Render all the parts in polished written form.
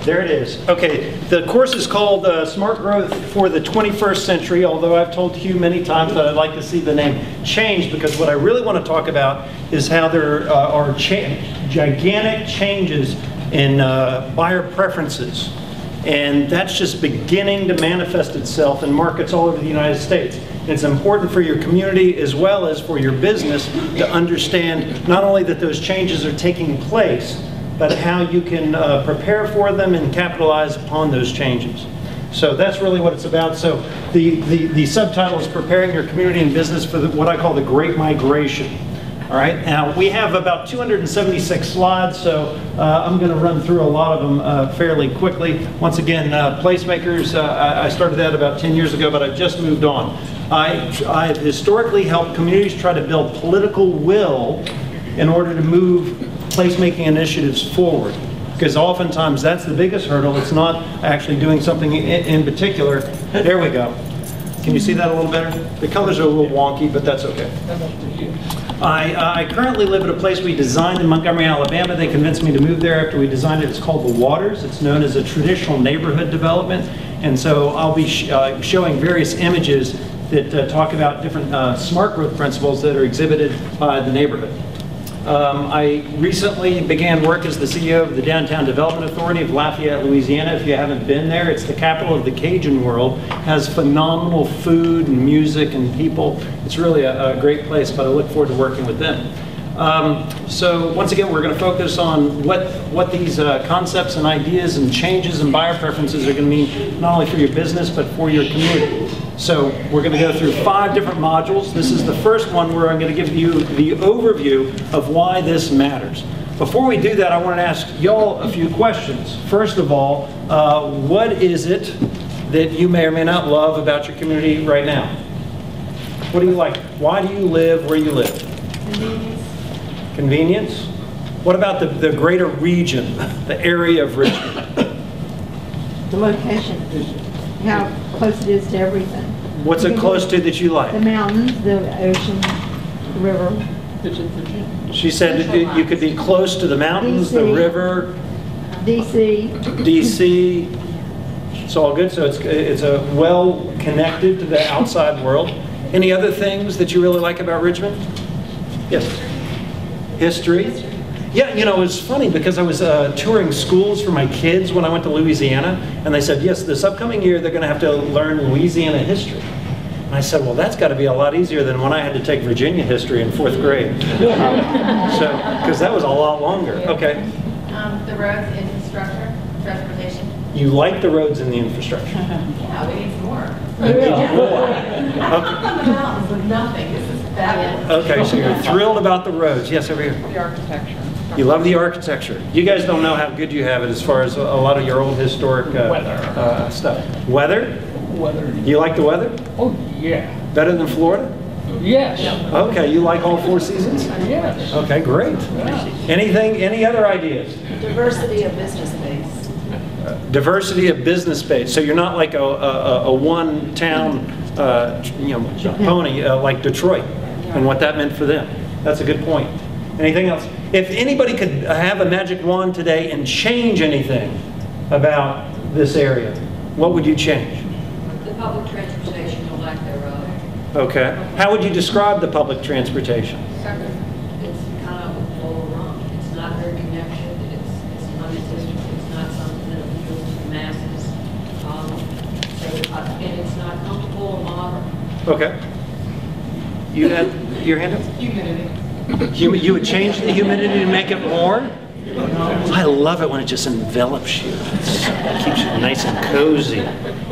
There it is. Okay, the course is called Smart Growth for the 21st Century, although I've told Hugh many times that I'd like to see the name change, because what I really want to talk about is how there are gigantic changes in buyer preferences. And that's just beginning to manifest itself in markets all over the United States. It's important for your community as well as for your business to understand not only that those changes are taking place, but how you can prepare for them and capitalize upon those changes. So that's really what it's about. So the subtitle is Preparing Your Community and Business for what I call the Great Migration. All right, now we have about 276 slides, so I'm going to run through a lot of them fairly quickly. Once again, placemakers, I started that about 10 years ago, but I've just moved on. I've historically helped communities try to build political will in order to move placemaking initiatives forward, because oftentimes that's the biggest hurdle. It's not actually doing something in particular. There we go. Can you see that a little better? The colors are a little wonky, but that's okay. I currently live at a place we designed in Montgomery, Alabama. They convinced me to move there after we designed it. It's called The Waters. It's known as a traditional neighborhood development. And so I'll be showing various images that talk about different smart growth principles that are exhibited by the neighborhood. I recently began work as the CEO of the Downtown Development Authority of Lafayette, Louisiana. If you haven't been there, it's the capital of the Cajun world. It has phenomenal food and music and people. It's really a great place, but I look forward to working with them. So once again, we're going to focus on what these concepts and ideas and changes in buyer preferences are going to mean not only for your business, but for your community. So we're going to go through 5 different modules. This is the first one where I'm going to give you the overview of why this matters. Before we do that, I want to ask y'all a few questions. First of all, what is it that you may or may not love about your community right now? What do you like? Why do you live where you live? Convenience. Convenience? What about the greater region, the area of Richmond? The location. How close it is to everything. What's it close to that you like? The mountains, the ocean, the river. She said that you could be close to the mountains, the river. DC. DC. It's all good. So it's a well connected to the outside world. Any other things that you really like about Richmond? Yes. History. Yeah, you know, it's funny because I was touring schools for my kids when I went to Louisiana, and they said, yes, this upcoming year they're going to have to learn Louisiana history. And I said, well, that's got to be a lot easier than when I had to take Virginia history in 4th grade. Because that was a lot longer. Okay. The roads, infrastructure, transportation. You like the roads and the infrastructure? Yeah, we need some more. Okay. On the mountains with nothing. This is fabulous. Okay, so you're thrilled about the roads. Yes, over here. The architecture. You love the architecture. You guys don't know how good you have it as far as a lot of your old historic stuff. Weather? Weather. You like the weather? Oh, yeah. Better than Florida? Yes. Okay, you like all 4 seasons? Yes. Okay, great. Any other ideas? Diversity of business base. Diversity of business base. So you're not like a one-town pony like Detroit and what that meant for them. That's a good point. Anything else? If anybody could have a magic wand today and change anything about this area, what would you change? The public transportation or lack thereof. Okay. How would you describe the public transportation? It's kind of overrun. It's not very connected. It's limited. It's not something that appeals to the masses. And it's not comfortable or modern. Okay. You had your hand up? Humidity. You would change the humidity to make it more? I love it when it just envelops you. It keeps you nice and cozy.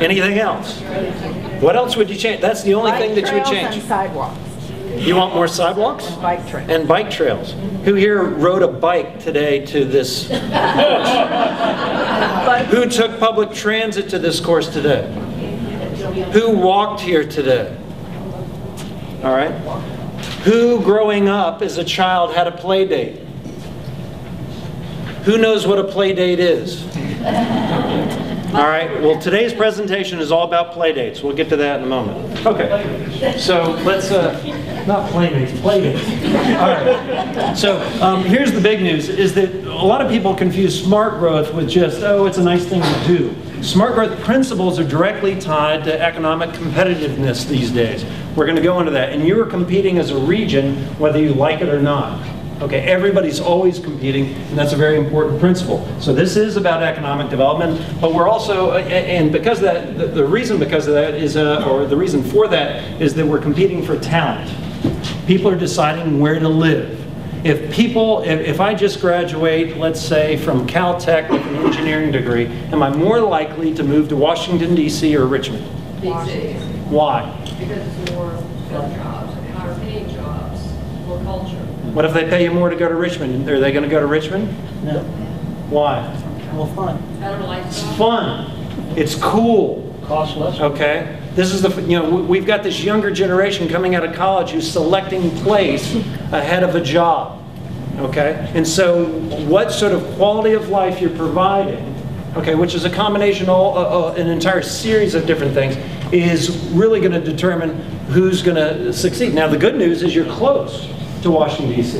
Anything else? What else would you change? That's the only thing that you would change. And sidewalks. You want more sidewalks? And bike trails. And bike trails. Who here rode a bike today to this course? Who took public transit to this course today? Who walked here today? All right. Who growing up as a child had a play date? Who knows what a play date is? All right, well, today's presentation is all about play dates. We'll get to that in a moment. Okay, so let's, not play dates, play dates. All right, so here's the big news, is that a lot of people confuse smart growth with just, oh, it's a nice thing to do. Smart growth principles are directly tied to economic competitiveness these days. We're going to go into that. And you are competing as a region, whether you like it or not. Okay, everybody's always competing, and that's a very important principle. So this is about economic development, but we're also, and because of that, the reason because of that is, or the reason for that is that we're competing for talent. People are deciding where to live. If I just graduate, let's say, from Caltech with an engineering degree, am I more likely to move to Washington, D.C. or Richmond? D.C. Why? Because it's more fun jobs, higher paying jobs, more culture. What if they pay you more to go to Richmond? Are they going to go to Richmond? No. Why? Well, fun. Better It's lifestyle. fun. It's cool. Cost less. Okay? This is we've got this younger generation coming out of college who's selecting place ahead of a job. Okay? And so what sort of quality of life you're providing, okay, which is a combination of an entire series of different things, is really going to determine who's going to succeed. Now, the good news is you're close to Washington, D.C.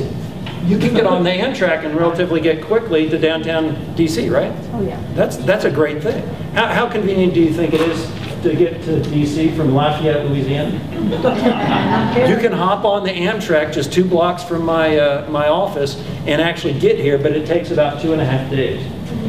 You can get on the Amtrak and relatively get quickly to downtown D.C., right? Oh, yeah. That's a great thing. How convenient do you think it is to get to D.C. from Lafayette, Louisiana? You can hop on the Amtrak just 2 blocks from my office and actually get here, but it takes about 2.5 days.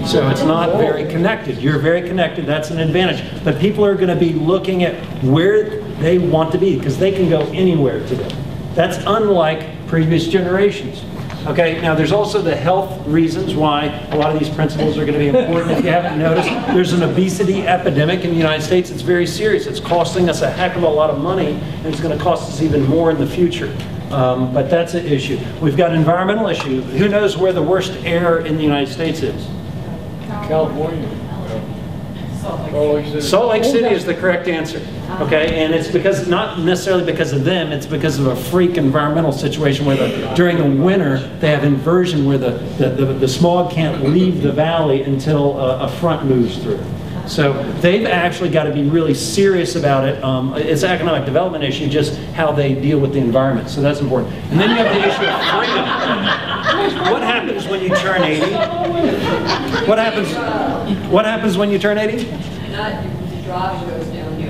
So it's not very connected. You're very connected. That's an advantage. But people are going to be looking at where they want to be because they can go anywhere today. That's unlike previous generations. Okay, now there's also the health reasons why a lot of these principles are going to be important. If you haven't noticed, there's an obesity epidemic in the United States. It's very serious. It's costing us a heck of a lot of money, and it's going to cost us even more in the future. But that's an issue. We've got environmental issue. Who knows where the worst air in the United States is? California. Salt Lake City is the correct answer. Okay, and it's because, not necessarily because of them, it's because of a freak environmental situation where during the winter they have inversion where the smog can't leave the valley until a front moves through. So they've actually got to be really serious about it. It's an economic development issue, just how they deal with the environment. So that's important. And then you have the issue of freedom. What happens when you turn 80? What happens when you turn 80? Not the drive goes downhill.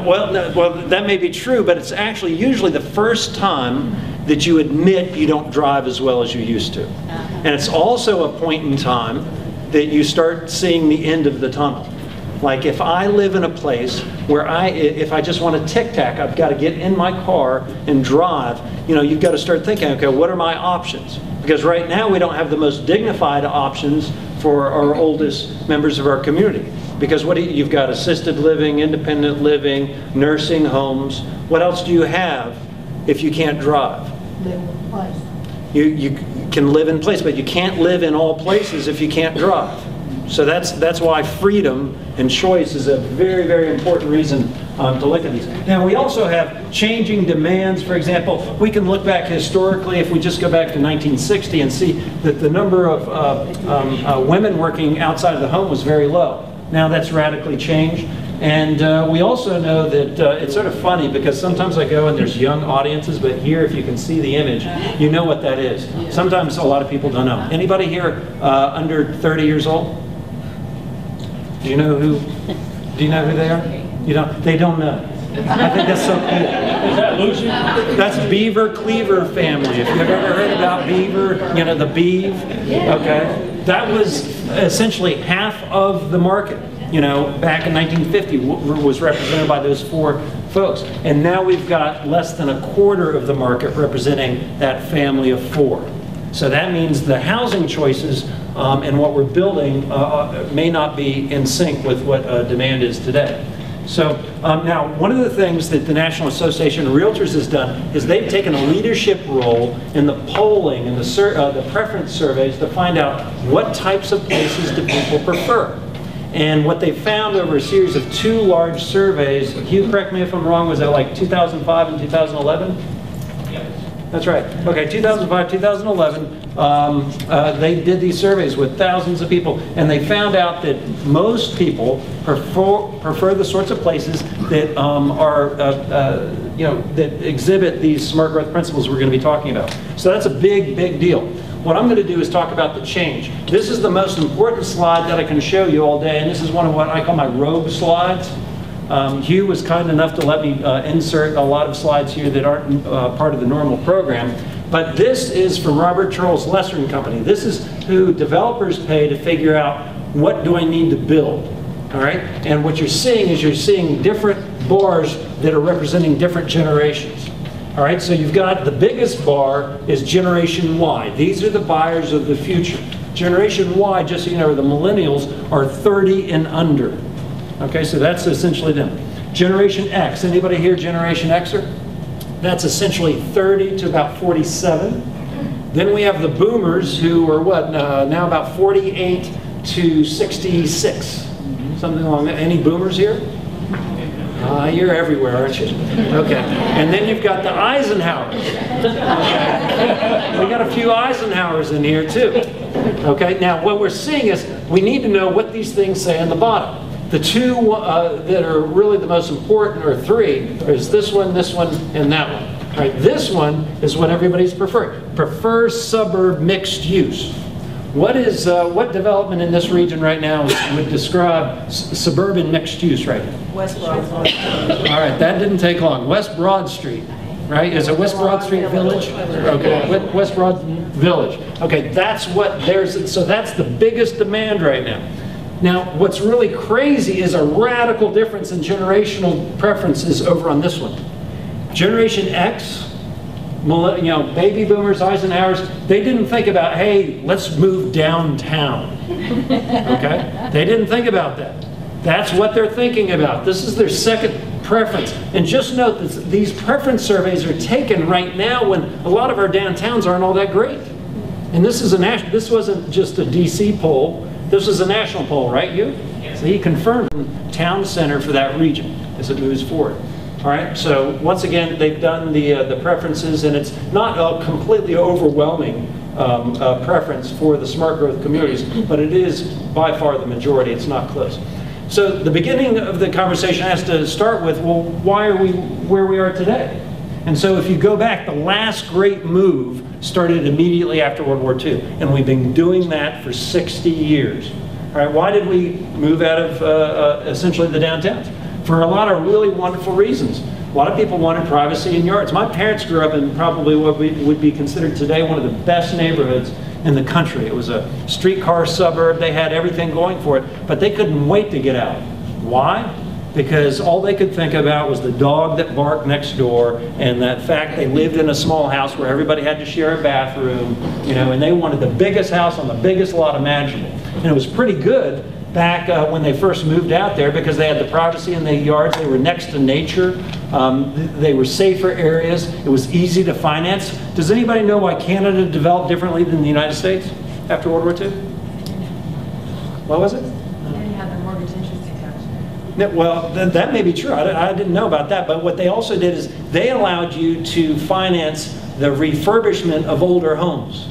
Well, that may be true, but it's actually usually the first time that you admit you don't drive as well as you used to. And it's also a point in time that you start seeing the end of the tunnel. Like if I live in a place where if I just want to tic-tac, I've got to get in my car and drive, you've got to start thinking, okay, what are my options? Because right now we don't have the most dignified options for our oldest members of our community. Because you've got assisted living, independent living, nursing homes. What else do you have if you can't drive? Live in place. You can live in place, but you can't live in all places if you can't drive. So that's why freedom and choice is a very, very important reason to look at these. Now we also have changing demands. For example, we can look back historically, if we just go back to 1960 and see that the number of women working outside of the home was very low. Now that's radically changed. And we also know that it's sort of funny because sometimes I go and there's young audiences, but here if you can see the image, you know what that is. Sometimes a lot of people don't know. Anybody here under 30 years old? Do you know who they are? You don't? They don't know. I think that's so cool. Is that Lucy? That's Beaver Cleaver family. If you've ever heard about Beaver, the beeve, okay? That was essentially half of the market. Back in 1950 was represented by those 4 folks. And now we've got less than a quarter of the market representing that family of 4. So that means the housing choices and what we're building may not be in sync with what demand is today. So now, one of the things that the National Association of Realtors has done is they've taken a leadership role in the polling and the preference surveys to find out what types of places do people prefer. And what they found over a series of 2 large surveys, Hugh, correct me if I'm wrong, was that like 2005 and 2011? That's right. Okay, 2005, 2011, they did these surveys with thousands of people, and they found out that most people prefer the sorts of places that that exhibit these smart growth principles we're going to be talking about. So that's a big, big deal. What I'm going to do is talk about the change. This is the most important slide that I can show you all day, and this is one of what I call my rogue slides. Hugh was kind enough to let me insert a lot of slides here that aren't part of the normal program. But this is from Robert Charles Lesser and Company. This is who developers pay to figure out what do I need to build. All right? And what you're seeing is you're seeing different bars that are representing different generations. All right? So you've got the biggest bar is Generation Y. These are the buyers of the future. Generation Y, just so you know, the millennials are 30 and under. Okay, so that's essentially them. Generation X, anybody here Generation Xer? That's essentially 30 to about 47. Then we have the boomers who are what, now about 48 to 66. Something along that. Any boomers here? You're everywhere, aren't you? Okay. And then you've got the Eisenhowers. Okay. We got a few Eisenhowers in here too. Okay, now what we're seeing is we need to know what these things say on the bottom. The two that are really the most important, or three, is this one, and that one. All right, this one is what everybody's preferring. Prefers suburb mixed use. What development in this region right now would describe suburban mixed use right now? West Broad. All right, that didn't take long. West Broad Street, right? Is it West Broad Street Village? Okay, West Broad Village. Okay, that's what there's, so that's the biggest demand right now. Now, what's really crazy is a radical difference in generational preferences over on this one. Generation X, baby boomers, Eisenhowers, they didn't think about, hey, let's move downtown. Okay? They didn't think about that. That's what they're thinking about. This is their second preference. And just note that these preference surveys are taken right now when a lot of our downtowns aren't all that great. And this is this wasn't just a DC poll. This is a national poll, right, you? Yes. So he confirmed town center for that region as it moves forward. All right, so once again, they've done the preferences, and it's not a completely overwhelming preference for the smart growth communities, but it is by far the majority. It's not close. So the beginning of the conversation has to start with, well, why are we where we are today? And so if you go back, the last great move started immediately after World War II, and we've been doing that for 60 years. All right, why did we move out of essentially the downtowns? For a lot of really wonderful reasons. A lot of people wanted privacy in yards. My parents grew up in probably what would be considered today one of the best neighborhoods in the country. It was a streetcar suburb. They had everything going for it, but they couldn't wait to get out. Why? Because all they could think about was the dog that barked next door, and that fact they lived in a small house where everybody had to share a bathroom, and they wanted the biggest house on the biggest lot imaginable. And it was pretty good back when they first moved out there because they had the privacy in the yards. They were next to nature. They were safer areas. It was easy to finance. Does anybody know why Canada developed differently than the United States after World War II? What was it? Well, that may be true. I didn't know about that. But what they also did is they allowed you to finance the refurbishment of older homes.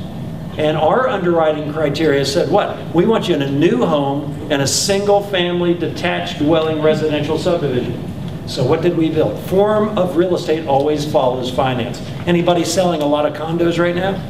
And our underwriting criteria said what? We want you in a new home in a single-family detached dwelling residential subdivision. So what did we build? Form of real estate always follows finance. Anybody selling a lot of condos right now?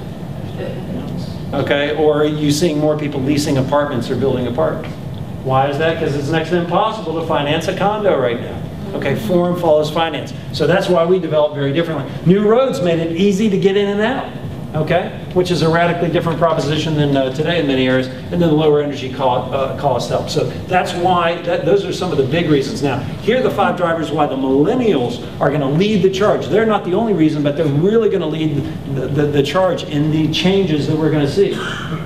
Okay, or are you seeing more people leasing apartments or building apartments? Why is that? Because it's next to impossible to finance a condo right now. Okay, form follows finance. So that's why we developed very differently. New roads made it easy to get in and out. Okay, which is a radically different proposition than today in many areas, and then the lower energy cost help. So that's why, those are some of the big reasons. Now, here are the 5 drivers why the millennials are going to lead the charge. They're not the only reason, but they're really going to lead the charge in the changes that we're going to see.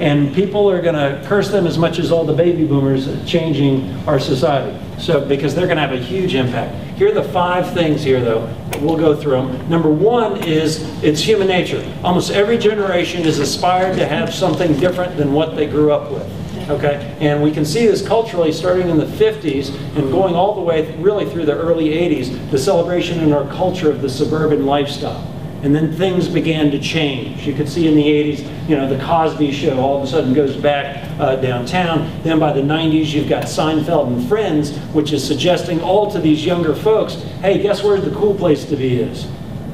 And people are going to curse them as much as all the baby boomers changing our society. So, because they're going to have a huge impact. Here are the 5 things here, though. We'll go through them. Number 1 is it's human nature. Almost every generation is aspired to have something different than what they grew up with. Okay, and we can see this culturally starting in the 50s and going all the way really through the early 80s, the celebration in our culture of the suburban lifestyle. And then things began to change. You could see in the 80s, you know, the Cosby Show all of a sudden goes back downtown. Then by the 90s, you've got Seinfeld and Friends, which is suggesting all to these younger folks, hey, guess where the cool place to be is?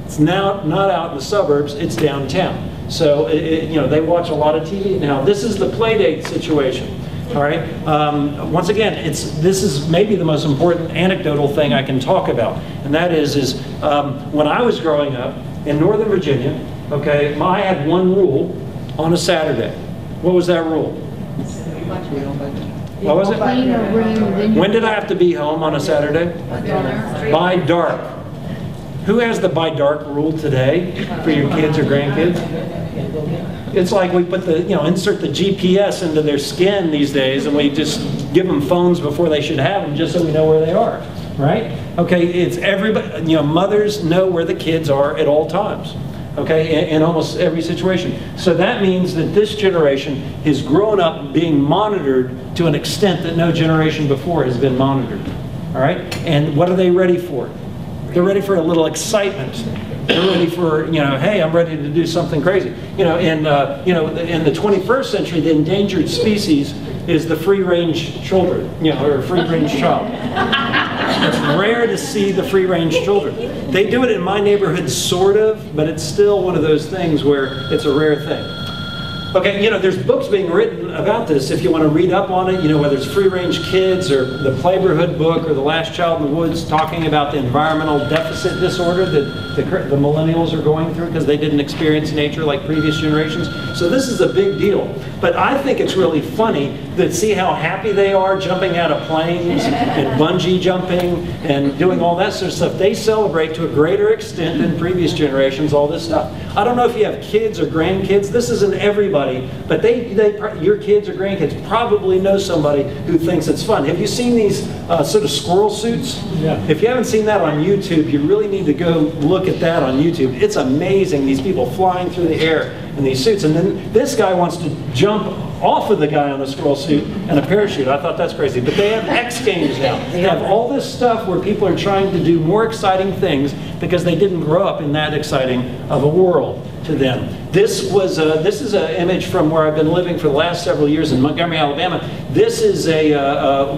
It's now not out in the suburbs, it's downtown. So, you know, they watch a lot of TV now. This is the play date situation. All right. Once again, this is maybe the most important anecdotal thing I can talk about, and that is when I was growing up in Northern Virginia, okay, I had one rule on a Saturday. What was that rule? What was it? When did I have to be home on a Saturday? By dark. Who has the by dark rule today for your kids or grandkids? It's like we put the, you know, insert the GPS into their skin these days, and we just give them phones before they should have them just so we know where they are, right? Okay, it's everybody, you know, mothers know where the kids are at all times, okay, in almost every situation. So that means that this generation has grown up being monitored to an extent that no generation before has been monitored, all right? And what are they ready for? They're ready for a little excitement. They're ready for, you know, hey, I'm ready to do something crazy. You know, in the 21st century, the endangered species is the free-range children, you know, or free-range child. It's rare to see the free-range children. They do it in my neighborhood, sort of, but it's still one of those things where it's a rare thing. Okay, you know, there's books being written about this if you want to read up on it, you know, whether it's Free Range Kids or the Playborhood book or The Last Child in the Woods, talking about the environmental deficit disorder that the millennials are going through because they didn't experience nature like previous generations. So this is a big deal. But I think it's really funny that see how happy they are jumping out of planes and bungee jumping and doing all that sort of stuff. They celebrate to a greater extent than previous generations all this stuff. I don't know if you have kids or grandkids. This isn't everybody, but your kids or grandkids probably know somebody who thinks it's fun. Have you seen these sort of squirrel suits? Yeah. If you haven't seen that on YouTube, you really need to go look at that on YouTube. It's amazing, these people flying through the air in these suits. And then this guy wants to jump off of the guy on the squirrel suit and a parachute. I thought that's crazy. But they have X Games now. They have all this stuff where people are trying to do more exciting things because they didn't grow up in that exciting of a world to them. This is an image from where I've been living for the last several years in Montgomery, Alabama. This is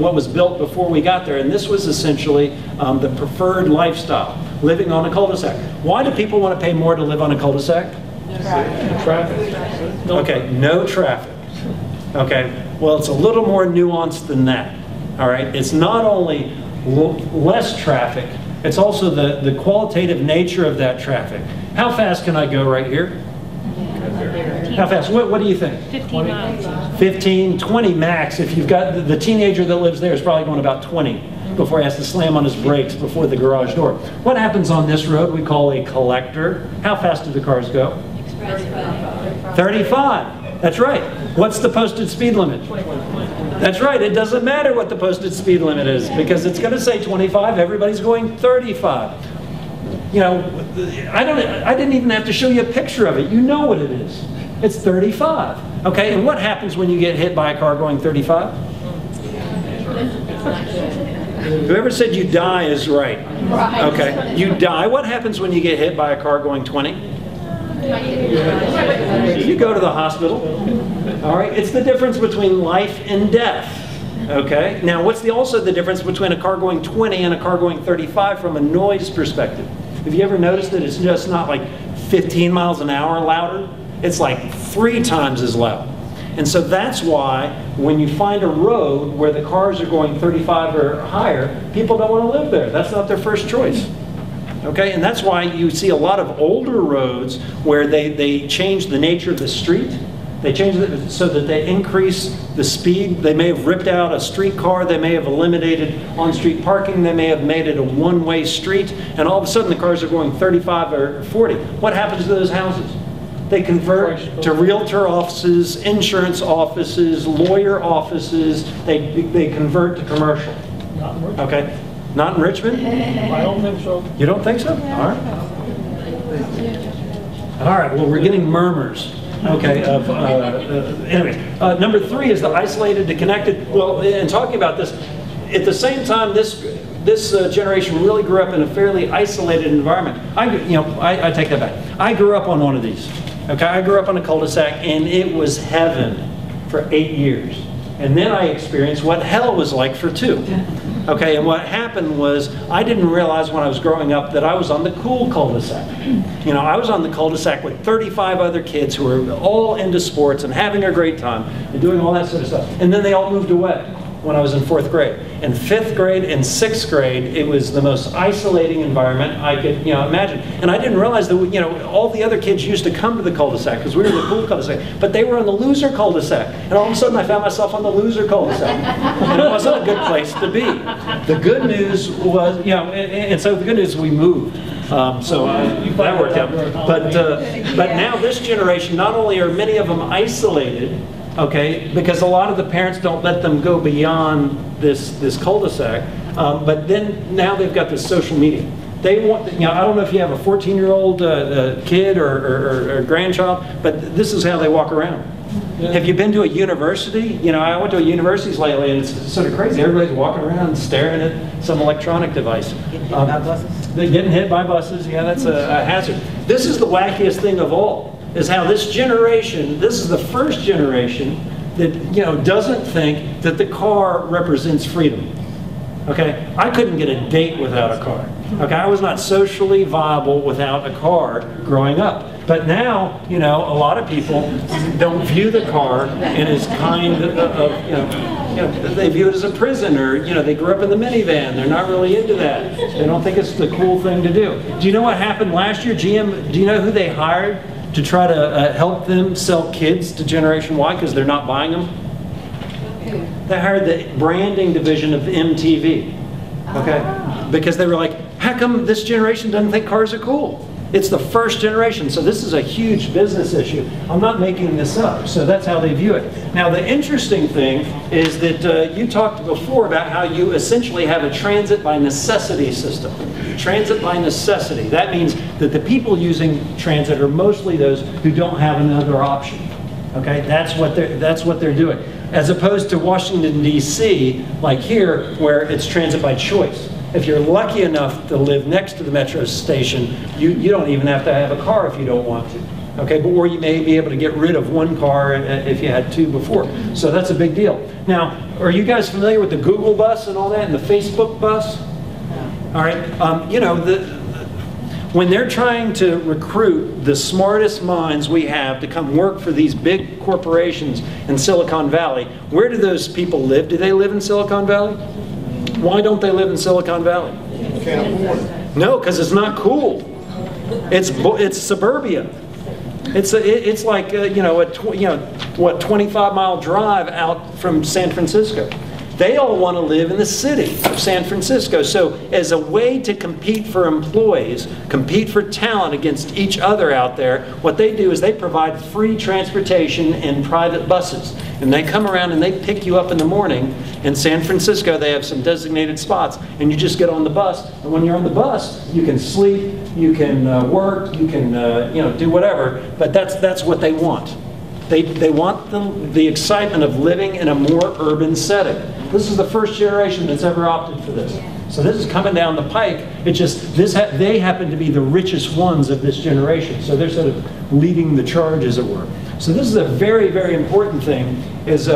what was built before we got there, and this was essentially the preferred lifestyle, living on a cul-de-sac. Why do people want to pay more to live on a cul-de-sac? Traffic. Okay, no traffic. Okay, well, it's a little more nuanced than that. All right, it's not only less traffic, it's also the qualitative nature of that traffic. How fast can I go right here? How fast? What do you think? 15 miles. 15, 20 max. If you've got the teenager that lives there is probably going about 20 before he has to slam on his brakes before the garage door. What happens on this road we call a collector? How fast do the cars go? 35. That's right. What's the posted speed limit? That's right. It doesn't matter what the posted speed limit is because it's going to say 25. Everybody's going 35. You know, I didn't even have to show you a picture of it. You know what it is. It's 35. Okay, and what happens when you get hit by a car going 35? Whoever said you die is right. Okay, you die. What happens when you get hit by a car going 20? You go to the hospital. All right, it's the difference between life and death. Okay, now what's also the difference between a car going 20 and a car going 35 from a noise perspective? Have you ever noticed that it's just not like 15 miles an hour louder? It's like 3 times as loud. And so that's why when you find a road where the cars are going 35 or higher, people don't want to live there. That's not their first choice. Okay, and that's why you see a lot of older roads where they change the nature of the street. They change it so that they increase the speed. They may have ripped out a streetcar. They may have eliminated on-street parking. They may have made it a one-way street. And all of a sudden the cars are going 35 or 40. What happens to those houses? They convert to realtor offices, insurance offices, lawyer offices. They convert to commercial. Not in Richmond. Okay? Not in Richmond? I don't think so. You don't think so? All right. All right, well, we're getting murmurs. Okay, anyway, number 3 is the isolated to connected. Well, in talking about this, at the same time this this generation really grew up in a fairly isolated environment. I take that back. I grew up on one of these. Okay, I grew up on a cul-de-sac, and it was heaven for 8 years. And then I experienced what hell was like for 2. Okay, and what happened was I didn't realize when I was growing up that I was on the cool cul-de-sac. I was on the cul-de-sac with 35 other kids who were all into sports and having a great time and doing all that sort of stuff. And then they all moved away when I was in 4th grade. In 5th grade and 6th grade, it was the most isolating environment I could imagine. And I didn't realize that all the other kids used to come to the cul-de-sac because we were in the cool cul-de-sac, but they were on the loser cul-de-sac. And all of a sudden I found myself on the loser cul-de-sac. And it wasn't a good place to be. The good news was, and so the good news is we moved. That worked out. But now this generation, not only are many of them isolated, okay, because a lot of the parents don't let them go beyond this cul-de-sac, but then now they've got this social media. They want, I don't know if you have a 14-year-old kid or grandchild, but this is how they walk around. Yeah. Have you been to a university? I went to a university lately, and it's sort of crazy. Everybody's walking around staring at some electronic device. Getting hit by buses? They're getting hit by buses. Yeah, that's a hazard. This is the wackiest thing of all, is how this generation, this is the first generation that doesn't think that the car represents freedom. Okay, I couldn't get a date without a car. Okay, I was not socially viable without a car growing up. But now, a lot of people don't view the car in as kind of, they view it as a prison, or they grew up in the minivan. They're not really into that. They don't think it's the cool thing to do. Do you know what happened last year? GM, do you know who they hired to try to help them sell kids to Generation Y because they're not buying them? They hired the branding division of MTV, okay? Because they were like, how come this generation doesn't think cars are cool? It's the first generation, so this is a huge business issue. I'm not making this up, so that's how they view it. Now, the interesting thing is that you talked before about how you essentially have a transit by necessity system. Transit by necessity. That means that the people using transit are mostly those who don't have another option. Okay, that's what they're doing. As opposed to Washington, D.C., like here, where it's transit by choice. If you're lucky enough to live next to the metro station, you don't even have to have a car if you don't want to. Okay, but or you may be able to get rid of one car if you had 2 before. So that's a big deal. Now, are you guys familiar with the Google bus and all that, and the Facebook bus? All right, when they're trying to recruit the smartest minds we have to come work for these big corporations in Silicon Valley, where do those people live? Do they live in Silicon Valley? Why don't they live in Silicon Valley? Can't afford it. No, because it's not cool. It's suburbia. It's like a 25-mile drive out from San Francisco. They all want to live in the city of San Francisco. So as a way to compete for employees, compete for talent against each other out there, what they do is they provide free transportation and private buses. And they come around and they pick you up in the morning. In San Francisco, they have some designated spots, and you just get on the bus. And when you're on the bus, you can sleep, you can work, you can do whatever. But that's what they want. They want the excitement of living in a more urban setting. This is the first generation that's ever opted for this. So this is coming down the pike. It's just they happen to be the richest ones of this generation. So they're sort of leading the charge, as it were. So this is a very, very important thing as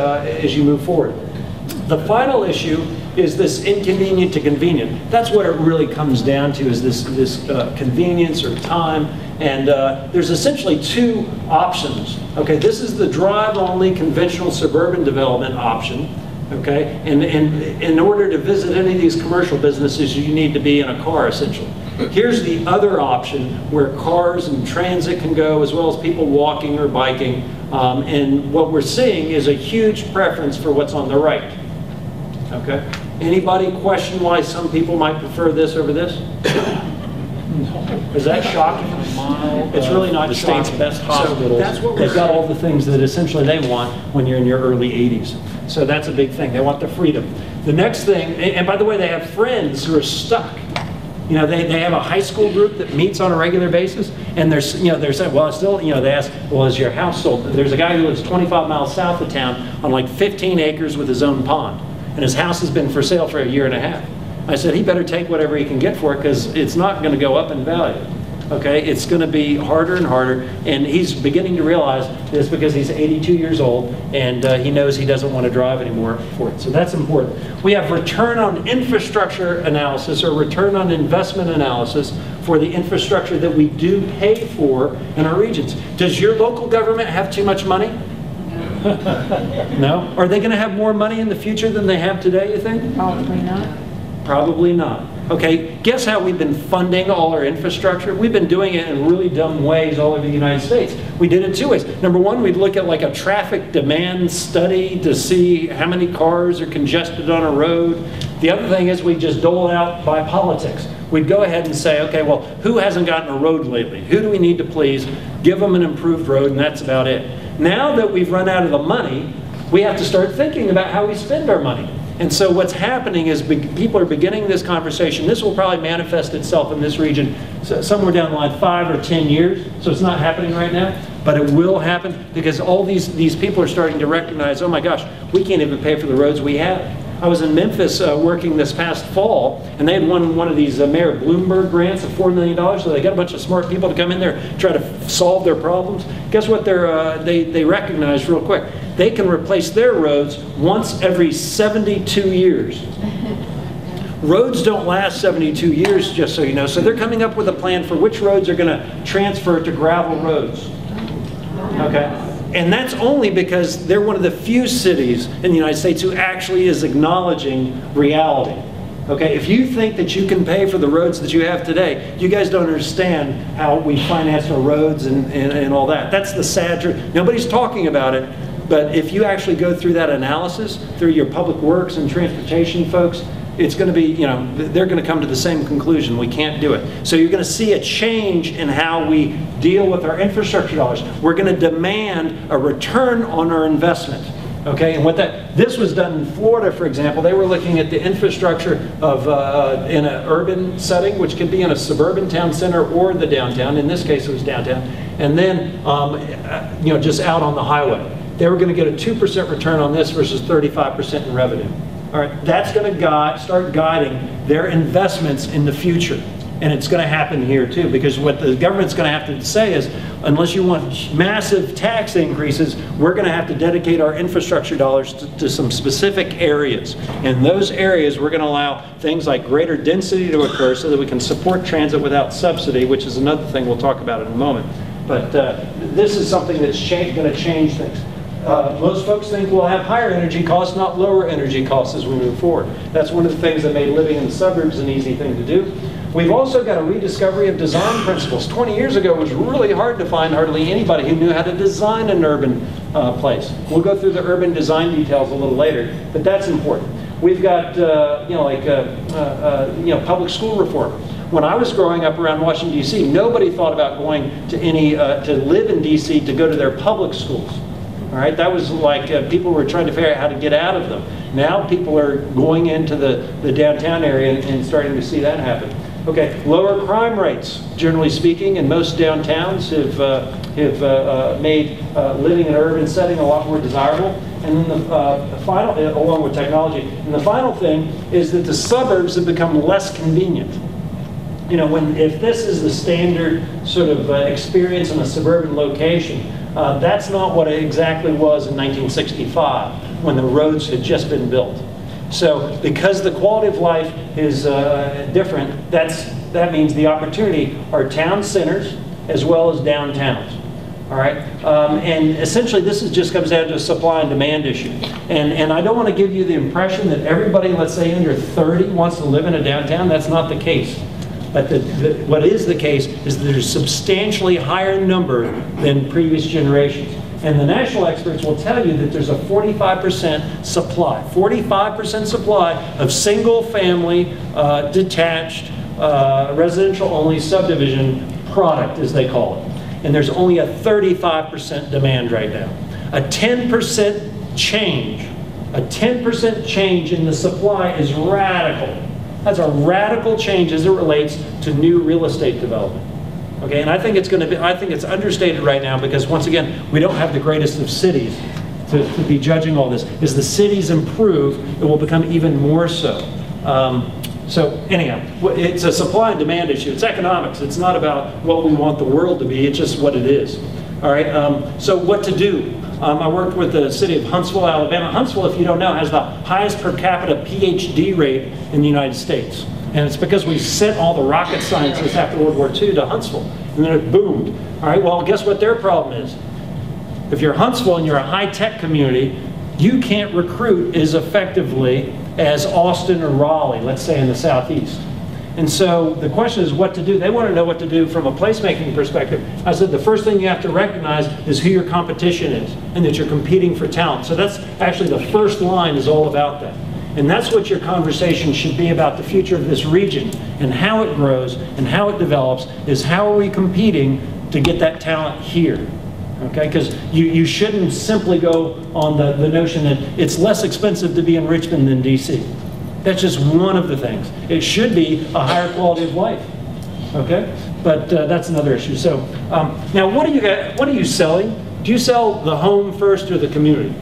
you move forward. The final issue is this inconvenient to convenient. That's what it really comes down to, is this convenience or time. And there's essentially 2 options. Okay, this is the drive-only conventional suburban development option. Okay, and in order to visit any of these commercial businesses, you need to be in a car, essentially. Here's the other option, where cars and transit can go, as well as people walking or biking. And what we're seeing is a huge preference for what's on the right. Okay, anybody question why some people might prefer this over this? Is that shocking? It's really not shocking. The state's best hospitals. So that's what they've got all the things that essentially they want when you're in your early 80s. So that's a big thing. They want the freedom. The next thing, and by the way, they have friends who are stuck. They have a high school group that meets on a regular basis, and they're saying, well, still, they ask, well, is your house sold? There's a guy who lives 25 miles south of town on like 15 acres with his own pond, and his house has been for sale for 1.5 years. I said, he better take whatever he can get for it because it's not going to go up in value. Okay, it's going to be harder and harder, and he's beginning to realize this because he's 82 years old, and he knows he doesn't want to drive anymore for it. So that's important. We have return on infrastructure analysis, or return on investment analysis, for the infrastructure that we do pay for in our regions. Does your local government have too much money? No? Are they going to have more money in the future than they have today, you think? Probably not. Probably not. Okay, guess how we've been funding all our infrastructure? We've been doing it in really dumb ways all over the United States. We did it two ways. Number one, we'd look at like a traffic demand study to see how many cars are congested on a road. The other thing is we just dole it out by politics. We'd go ahead and say, okay, well, who hasn't gotten a road lately? Who do we need to please? Give them an improved road, and that's about it. Now that we've run out of the money, we have to start thinking about how we spend our money. And so what's happening is people are beginning this conversation. This will probably manifest itself in this region somewhere down the line 5 or 10 years. So it's not happening right now, but it will happen because all these people are starting to recognize, oh my gosh, we can't even pay for the roads we have. I was in Memphis working this past fall, and they had won one of these Mayor Bloomberg grants of $4 million, so they got a bunch of smart people to come in there, try to solve their problems. Guess what they recognized real quick? They can replace their roads once every 72 years. Roads don't last 72 years, just so you know, so they're coming up with a plan for which roads are going to transfer to gravel roads. Okay? And that's only because they're one of the few cities in the United States who actually is acknowledging reality. Okay, if you think that you can pay for the roads that you have today, you guys don't understand how we finance our roads and all that. That's the sad truth. Nobody's talking about it, but if you actually go through that analysis, through your public works and transportation folks, it's going to be, you know, they're going to come to the same conclusion. We can't do it. So you're going to see a change in how we deal with our infrastructure dollars. We're going to demand a return on our investment. Okay, and this was done in Florida, for example. They were looking at the infrastructure of in an urban setting, which could be in a suburban town center or the downtown. In this case, it was downtown, and then you know, just out on the highway. They were going to get a 2% return on this versus 35% in revenue. All right, that's going to start guiding their investments in the future. And it's going to happen here too, because what the government's going to have to say is, unless you want massive tax increases, we're going to have to dedicate our infrastructure dollars to some specific areas. In those areas, we're going to allow things like greater density to occur so that we can support transit without subsidy, which is another thing we'll talk about in a moment. But this is something that's going to change things. Most folks think we'll have higher energy costs, not lower energy costs as we move forward. That's one of the things that made living in the suburbs an easy thing to do. We've also got a rediscovery of design principles. 20 years ago, it was really hard to find hardly anybody who knew how to design an urban place. We'll go through the urban design details a little later, but that's important. We've got, you know, like, you know, public school reform. When I was growing up around Washington, D.C., nobody thought about going to to live in D.C. to go to their public schools. All right, that was like people were trying to figure out how to get out of them. Now people are going into the downtown area and starting to see that happen. Okay, lower crime rates, generally speaking, in most downtowns have made living in an urban setting a lot more desirable. And then the final, along with technology, and the final thing is that the suburbs have become less convenient. You know, if this is the standard sort of experience in a suburban location, that's not what it exactly was in 1965 when the roads had just been built. So because the quality of life is different, that means the opportunity are town centers as well as downtowns. All right, and essentially this just comes down to a supply and demand issue. And I don't want to give you the impression that everybody, let's say under 30, wants to live in a downtown. That's not the case. But what is the case is that there's a substantially higher number than previous generations. And the national experts will tell you that there's a 45% supply. 45% supply of single-family, detached, residential-only subdivision product, as they call it. And there's only a 35% demand right now. A 10% change in the supply is radical. That's a radical change as it relates to new real estate development. Okay, and I think it's understated right now because once again, we don't have the greatest of cities to be judging all this. As the cities improve, it will become even more so. So anyhow, it's a supply and demand issue. It's economics. It's not about what we want the world to be. It's just what it is. All right. So what to do? I worked with the city of Huntsville, Alabama. Huntsville, if you don't know, has the highest per capita PhD rate in the United States. And it's because we sent all the rocket scientists after World War II to Huntsville. And then it boomed. All right, well, guess what their problem is? If you're Huntsville and you're a high-tech community, you can't recruit as effectively as Austin or Raleigh, let's say in the Southeast. And so the question is what to do. They want to know what to do from a placemaking perspective. I said the first thing you have to recognize is who your competition is and that you're competing for talent. So that's actually the first line is all about that. And that's what your conversation should be about the future of this region and how it grows and how it develops is how are we competing to get that talent here. Okay, because you shouldn't simply go on the notion that it's less expensive to be in Richmond than DC. That's just one of the things. It should be a higher quality of life. Okay, but that's another issue. So now, what are you selling? Do you sell the home first or the community?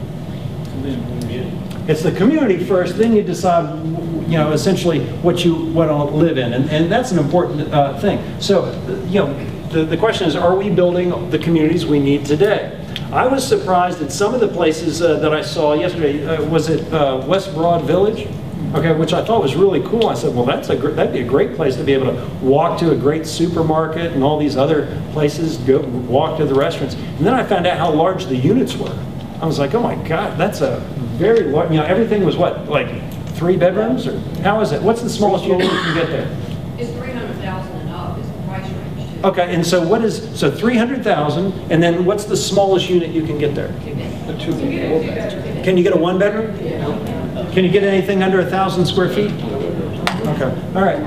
It's the community first. Then you decide, you know, essentially what you want to live in, and that's an important thing. So, you know. The question is, are we building the communities we need today? I was surprised at some of the places that I saw yesterday. Was it West Broad Village? Okay, which I thought was really cool. I said, well, that'd be a great place to be able to walk to a great supermarket and all these other places, go walk to the restaurants. And then I found out how large the units were. I was like, oh my God, that's a very large, you know, everything was what, like 3 bedrooms? Or how is it? What's the smallest unit you can get there? It's 300,000 and up is the price range. Okay, and so what is, so 300,000, and then what's the smallest unit you can get there? Can you get a 1-bedroom? Can you get anything under 1,000 square feet? Okay, all right.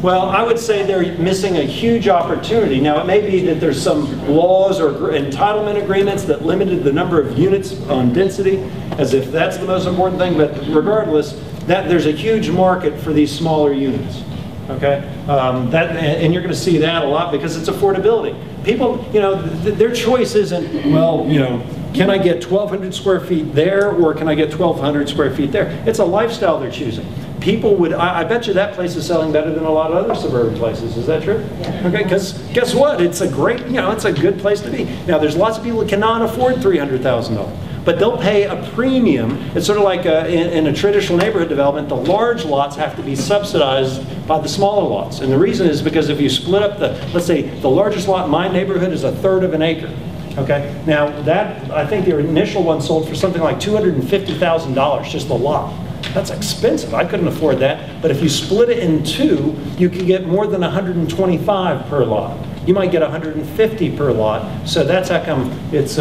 Well, I would say they're missing a huge opportunity. Now, it may be that there's some laws or entitlement agreements that limited the number of units on density, as if that's the most important thing, but regardless, that there's a huge market for these smaller units. Okay, and you're going to see that a lot because it's affordability. People, you know, their choice isn't, well, you know, can I get 1,200 square feet there or can I get 1,200 square feet there? It's a lifestyle they're choosing. People would, I bet you that place is selling better than a lot of other suburban places. Is that true? Yeah. Okay, because guess what? It's a great, you know, it's a good place to be. Now, there's lots of people who cannot afford $300,000. But they'll pay a premium. It's sort of like in a traditional neighborhood development, the large lots have to be subsidized by the smaller lots. And the reason is because if you split up let's say the largest lot in my neighborhood is 1/3 of an acre. Okay, now that, I think the initial one sold for something like $250,000, just a lot. That's expensive, I couldn't afford that. But if you split it in 2, you can get more than 125 per lot. You might get 150 per lot, so that's how come it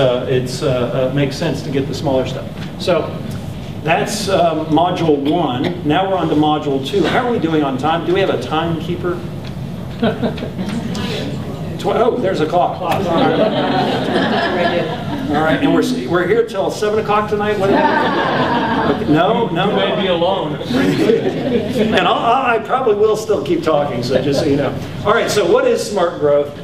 makes sense to get the smaller stuff. So that's module 1. Now we're on to module 2. How are we doing on time? Do we have a timekeeper? Oh, there's a clock. All right, and we're here till 7 o'clock tonight. What okay. No. You may be alone. And I probably will still keep talking. So just so you know. All right. So what is smart growth?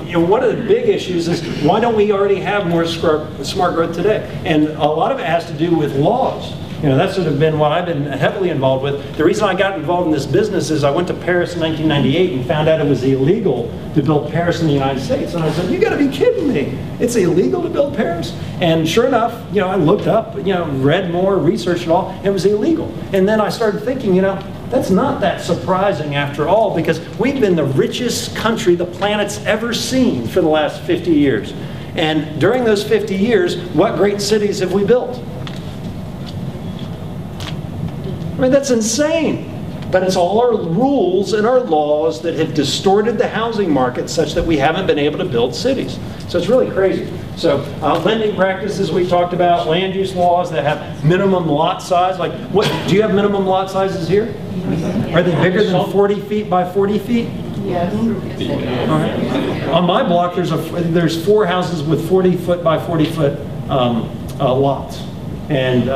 You know, one of the big issues is why don't we already have more smart growth today? And a lot of it has to do with laws. You know, that's sort of been what I've been heavily involved with. The reason I got involved in this business is I went to Paris in 1998 and found out it was illegal to build Paris in the United States. And I said, you gotta be kidding me. It's illegal to build Paris? And sure enough, you know, I looked up, you know, read more, researched it all, it was illegal. And then I started thinking, you know, that's not that surprising after all, because we've been the richest country the planet's ever seen for the last 50 years. And during those 50 years, what great cities have we built? I mean, that's insane. But it's all our rules and our laws that have distorted the housing market such that we haven't been able to build cities. So it's really crazy. So lending practices we talked about, land use laws that have minimum lot size. Like, what do you have minimum lot sizes here? Are they bigger than 40 feet by 40 feet? Yes. All right. On my block, there's 4 houses with 40 foot by 40 foot lots. And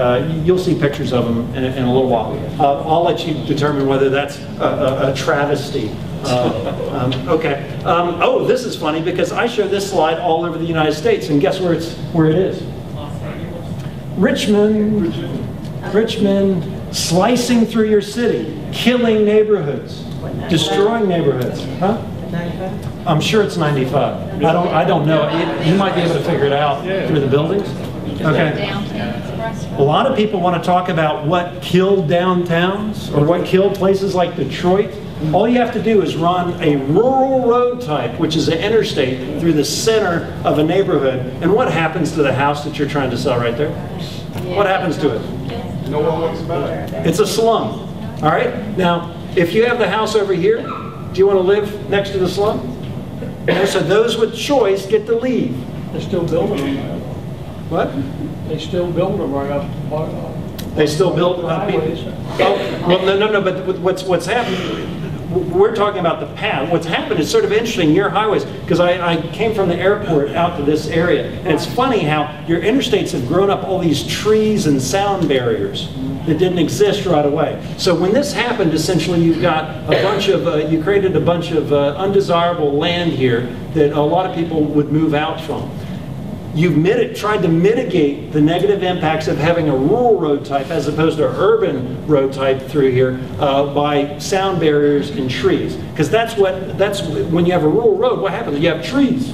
you'll see pictures of them in a little while. I'll let you determine whether that's a travesty. Okay. Oh, this is funny because I show this slide all over the United States, and guess where it is? Richmond. slicing through your city, killing neighborhoods, destroying neighborhoods. Huh? I'm sure it's 95. I don't know. You might be able to figure it out through the buildings. Okay. A lot of people want to talk about what killed downtowns or what killed places like Detroit. All you have to do is run a rural road type, which is an interstate, through the center of a neighborhood. And what happens to the house that you're trying to sell right there? What happens to it? No one wants about it. It's a slum. All right? Now, if you have the house over here, do you want to live next to the slum? So those with choice get to leave. They're still building them. What? They still build them right up. They still build highways. Oh, well, no, but what's happened? We're talking about the path. What's happened is sort of interesting near highways, because I came from the airport out to this area, and it's funny how your interstates have grown up all these trees and sound barriers that didn't exist right away. So when this happened, essentially you've got a bunch of, you created a bunch of undesirable land here that a lot of people would move out from. You've tried to mitigate the negative impacts of having a rural road type as opposed to an urban road type through here by sound barriers and trees. Because that's when you have a rural road, what happens? You have trees.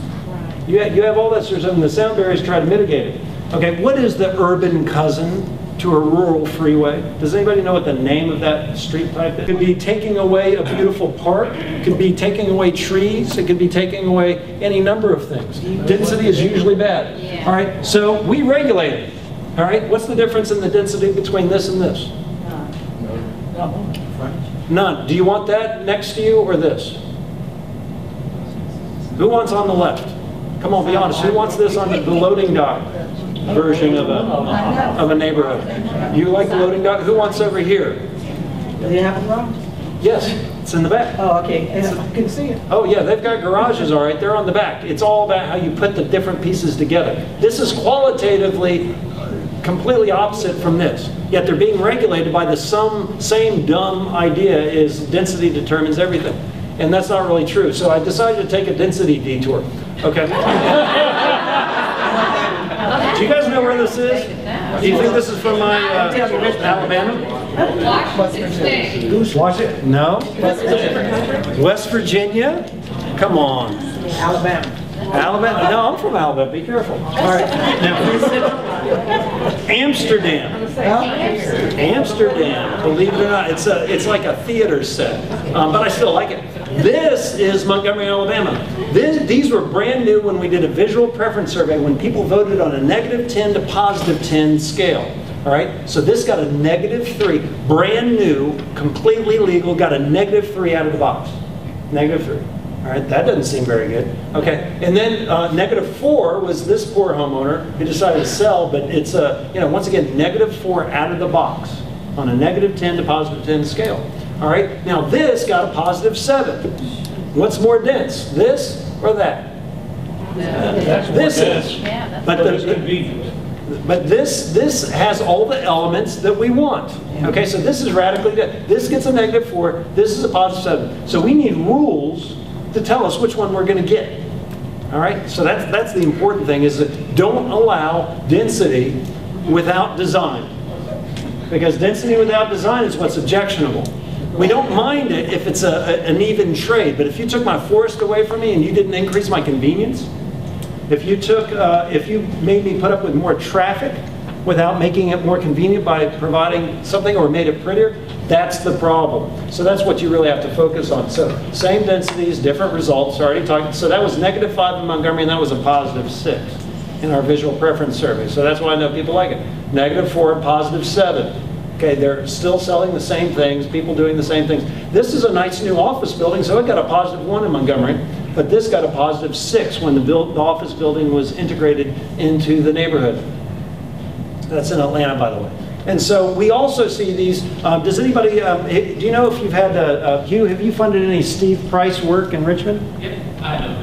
You have all that sort of stuff, and the sound barriers try to mitigate it. Okay, what is the urban cousin to a rural freeway? Does anybody know what the name of that street type is? It could be taking away a beautiful park, it could be taking away trees, it could be taking away any number of things. Density is usually bad. Yeah. All right, so we regulate it. All right, what's the difference in the density between this and this? None. Do you want that next to you or this? Who wants on the left? Come on, be honest. Who wants this on the loading dock version of a neighborhood? You like the loading dock? Who wants over here? Do they have a garage? Yes, it's in the back. Oh, okay. And I can see it. Oh yeah, they've got garages, all right. They're on the back. It's all about how you put the different pieces together. This is qualitatively completely opposite from this. Yet they're being regulated by the same dumb idea is density determines everything. And that's not really true. So I decided to take a density detour. Okay. Do you guys know where this is? Do you think this is from my Alabama? Washington State. Washington? No. West Virginia? Come on. Alabama. Alabama? No, I'm from Alabama. Be careful. All right. Now, Amsterdam. Amsterdam. Believe it or not, it's like a theater set, but I still like it. This is Montgomery, Alabama. These were brand new when we did a visual preference survey when people voted on a -10 to +10 scale. All right, so this got a -3, brand new, completely legal, got a -3 out of the box. -3. All right, that doesn't seem very good. Okay, and then -4 was this poor homeowner who decided to sell, but it's once again -4 out of the box on a -10 to +10 scale. All right, now this got a +7. What's more dense, this or that? This is. Yeah, that's But It's convenient. But this has all the elements that we want. Okay, so this is radically different. This gets a -4, this is a +7. So we need rules to tell us which one we're going to get. All right, so that's the important thing, is that don't allow density without design. Because density without design is what's objectionable. We don't mind it if it's an even trade, but if you took my forest away from me and you didn't increase my convenience, if you made me put up with more traffic without making it more convenient by providing something or made it prettier, that's the problem. So that's what you really have to focus on. So same densities, different results. Already talked. So that was -5 in Montgomery, and that was a +6 in our visual preference survey. So that's why I know people like it. -4 and +7. Okay, they're still selling the same things, people doing the same things. This is a nice new office building, so it got a +1 in Montgomery, but this got a +6 when the office building was integrated into the neighborhood. That's in Atlanta, by the way. And so we also see these, does anybody, do you know if you've had, Hugh, have you funded any Steve Price work in Richmond? Yep, I know.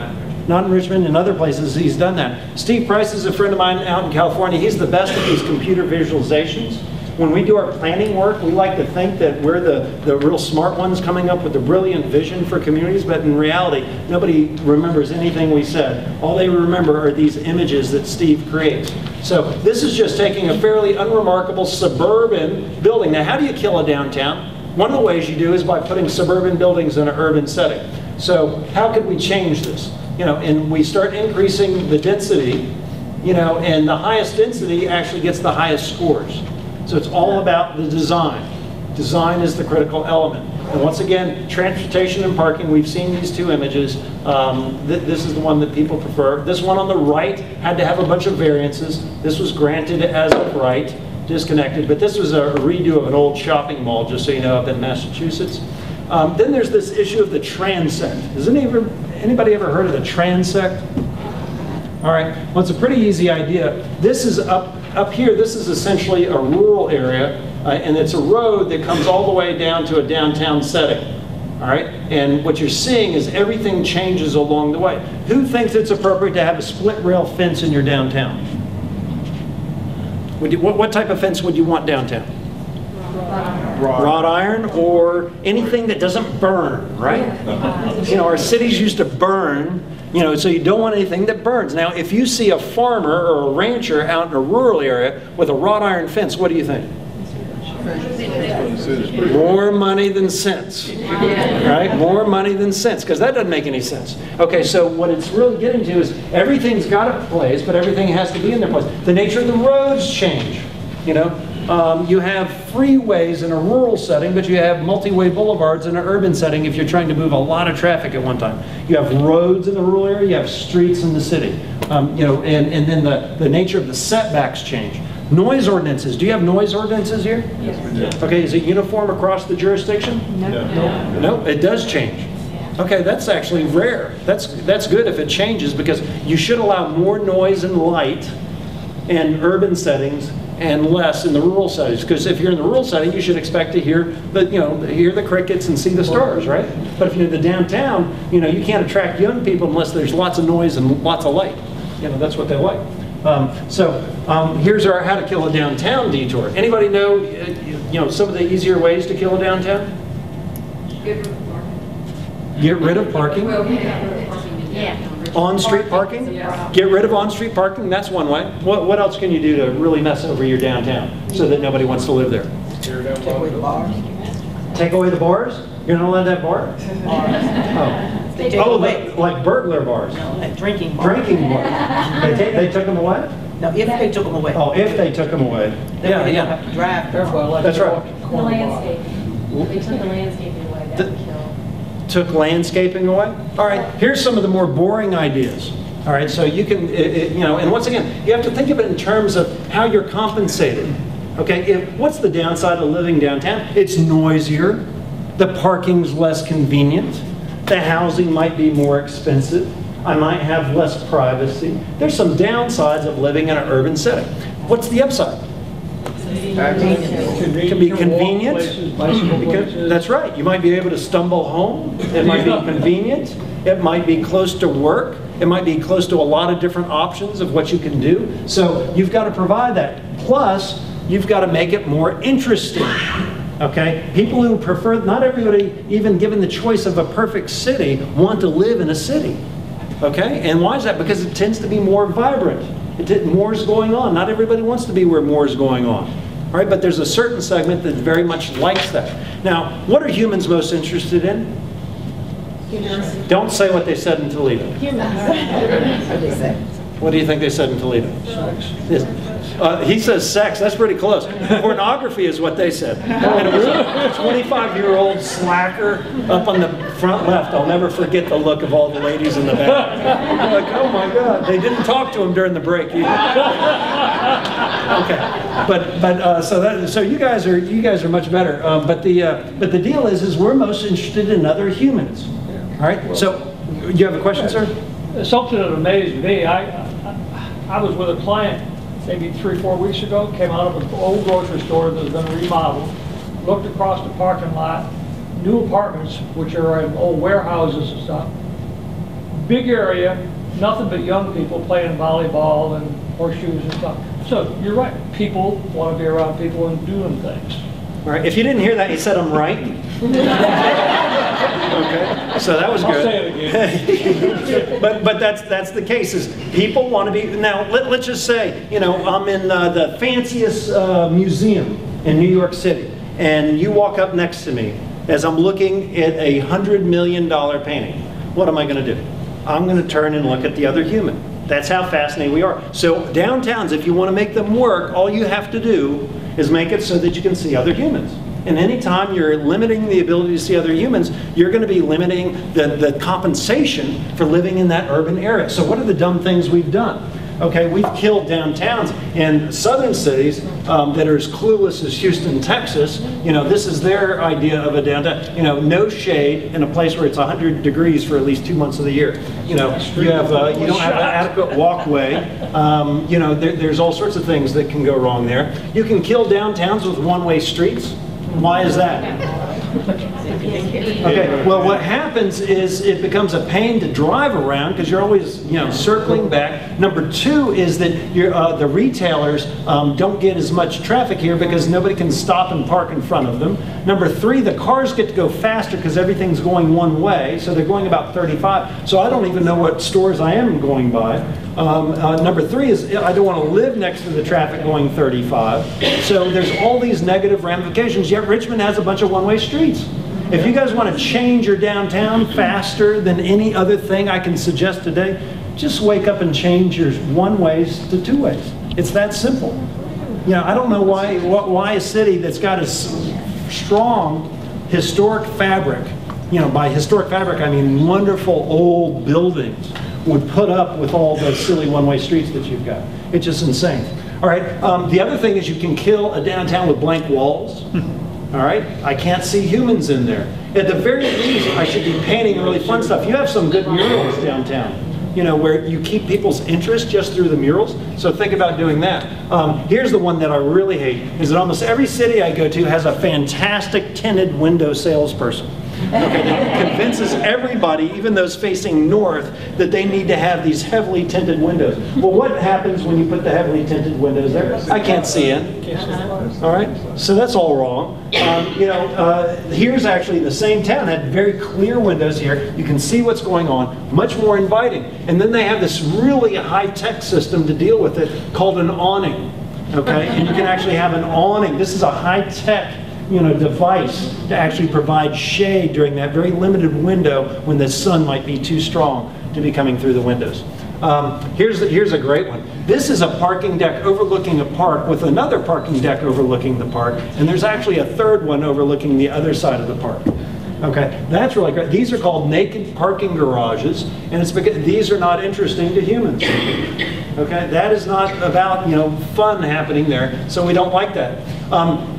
Not in Richmond, in other places he's done that. Steve Price is a friend of mine out in California. He's the best at these computer visualizations. when we do our planning work, we like to think that we're the real smart ones coming up with the brilliant vision for communities, but in reality, nobody remembers anything we said. All they remember are these images that Steve creates. So this is just taking a fairly unremarkable suburban building. Now, how do you kill a downtown? One of the ways you do is by putting suburban buildings in an urban setting. So how could we change this? And we start increasing the density, and the highest density actually gets the highest scores. So it's all about the design. Design is the critical element. And once again, transportation and parking, we've seen these two images. This is the one that people prefer. This one on the right had to have a bunch of variances. This was granted as of right, disconnected, but this was a redo of an old shopping mall, just so you know, up in Massachusetts. Then there's this issue of the transect. Has anybody ever heard of the transect? All right, well, it's a pretty easy idea. This is up here, this is essentially a rural area, and it's a road that comes all the way down to a downtown setting. All right, and what you're seeing is everything changes along the way. Who thinks it's appropriate to have a split rail fence in your downtown? What type of fence would you want downtown? Wrought iron, or anything that doesn't burn, right? Our cities used to burn, so you don't want anything that burns. Now, if you see a farmer or a rancher out in a rural area with a wrought iron fence, what do you think? More money than sense, right? More money than sense, because that doesn't make any sense. Okay, so what it's really getting to is everything's got a place, but everything has to be in their place. The nature of the roads change, You have freeways in a rural setting, but you have multi-way boulevards in an urban setting if you're trying to move a lot of traffic at one time. You have roads in the rural area, you have streets in the city. And then the nature of the setbacks change. Noise ordinances. Do you have noise ordinances here? Yes. Okay, is it uniform across the jurisdiction? No. No, it does change. Okay, that's actually rare. That's good if it changes, because you should allow more noise and light in urban settings and less in the rural settings. Because if you're in the rural setting, you should expect to hear the crickets and see the stars, right? But if you're in the downtown, you can't attract young people unless there's lots of noise and lots of light. That's what they like. Here's our how to kill a downtown detour. Anybody know, some of the easier ways to kill a downtown? Get rid of parking. On-street parking? Get rid of on-street parking, that's one way. What else can you do to really mess over your downtown so that nobody wants to live there? Take away the bars. Take away the bars? You're not allowed to have bars? Like burglar bars? No, like drinking bars. Drinking bars. They took them away? No, if they took them away. Oh, if they took them away. Then they don't have to drive. That's right. The landscaping. They took the landscaping away, that would kill. Took landscaping away? All right, here's some of the more boring ideas. All right, so you can, and once again, you have to think of it in terms of how you're compensated. Okay, what's the downside of living downtown? It's noisier, the parking's less convenient, the housing might be more expensive, I might have less privacy. There's some downsides of living in an urban setting. What's the upside? It can be convenient. That's right. You might be able to stumble home. It might be convenient. It might be close to work. It might be close to a lot of different options of what you can do. So you've got to provide that. Plus, you've got to make it more interesting. Okay? People who prefer, not everybody, even given the choice of a perfect city, want to live in a city. Okay? And why is that? Because it tends to be more vibrant. More is going on. Not everybody wants to be where more is going on. All right, but there's a certain segment that very much likes that. Now, what are humans most interested in? Humans. Don't say what they said in Toledo. What do you think they said in Toledo? He says sex. That's pretty close. Pornography is what they said. And it was a 25-year-old slacker up on the front left. I'll never forget the look of all the ladies in the back. Like, oh my God. They didn't talk to him during the break either. Okay, so you guys are much better. But the deal is we're most interested in other humans. All right. So you have a question, sir? Something that amazed me. I was with a client maybe 3-4 weeks ago, came out of an old grocery store that was going to remodel, looked across the parking lot, new apartments, which are in old warehouses and stuff. Big area, nothing but young people playing volleyball and horseshoes and stuff. So you're right, people want to be around people and doing things. All right, if you didn't hear that, he said I'm right. Okay, so that was I'll good. say it again. But that's the case, is people want to be, now let's just say, you know, I'm in the fanciest museum in New York City, and you walk up next to me as I'm looking at a $100 million painting. What am I going to do? I'm going to turn and look at the other human. That's how fascinated we are. So downtowns, if you want to make them work, all you have to do is make it so that you can see other humans. And anytime you're limiting the ability to see other humans, you're going to be limiting the compensation for living in that urban area. So what are the dumb things we've done? Okay, we've killed downtowns in southern cities that are as clueless as Houston, Texas. You know, this is their idea of a downtown. You know, no shade in a place where it's 100 degrees for at least 2 months of the year. You know, you don't have an adequate walkway. You know, there's all sorts of things that can go wrong there. You can kill downtowns with one-way streets. Why is that? Okay, well, what happens is it becomes a pain to drive around because you're always, you know, circling back. Number two is that the retailers don't get as much traffic here because nobody can stop and park in front of them. Number three, the cars get to go faster because everything's going one way, so they're going about 35. So I don't even know what stores I am going by. Number three is I don't want to live next to the traffic going 35. So there's all these negative ramifications, yet Richmond has a bunch of one-way streets. If you guys want to change your downtown faster than any other thing I can suggest today, just wake up and change your one-ways to two-ways. It's that simple. You know, I don't know why a city that's got a strong historic fabric, you know, by historic fabric I mean wonderful old buildings, would put up with all the silly one-way streets that you've got. It's just insane. All right, the other thing is you can kill a downtown with blank walls. All right, I can't see humans in there. At the very least, I should be painting really fun stuff. You have some good murals downtown, you know, where you keep people's interest just through the murals. So think about doing that. Here's the one that I really hate, is that almost every city I go to has a fantastic tinted window salesperson. Okay, that convinces everybody, even those facing north, that they need to have these heavily tinted windows. Well, what happens when you put the heavily tinted windows there? I can't see in. All right, so that's all wrong. You know, here's actually the same town had very clear windows here. You can see what's going on, much more inviting. And then they have this really high-tech system to deal with it called an awning. Okay, and you can actually have an awning. This is a high-tech, you know, device to actually provide shade during that very limited window when the sun might be too strong to be coming through the windows. Here's a great one. This is a parking deck overlooking a park with another parking deck overlooking the park, and there's actually a third one overlooking the other side of the park. Okay, that's really great. These are called naked parking garages, and it's because these are not interesting to humans. Okay, that is not about, you know, fun happening there, so we don't like that.